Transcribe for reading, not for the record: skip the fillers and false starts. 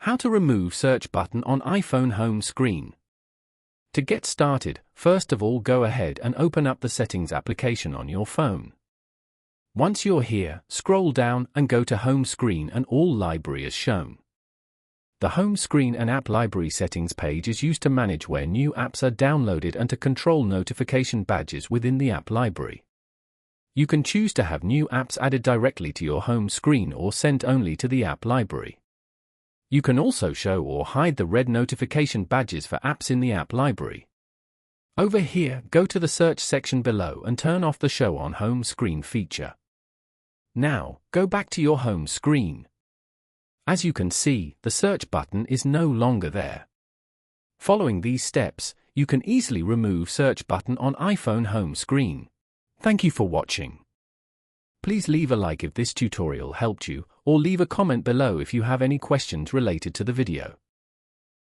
How to remove search button on iPhone home screen. To get started, first of all go ahead and open up the Settings application on your phone. Once you're here, scroll down and go to Home Screen and All Library as shown. The Home Screen and App Library settings page is used to manage where new apps are downloaded and to control notification badges within the app library. You can choose to have new apps added directly to your home screen or sent only to the app library. You can also show or hide the red notification badges for apps in the app library. Over here, go to the search section below and turn off the Show on Home Screen feature. Now, go back to your home screen. As you can see, the search button is no longer there. Following these steps, you can easily remove search button on iPhone home screen. Thank you for watching. Please leave a like if this tutorial helped you, or leave a comment below if you have any questions related to the video.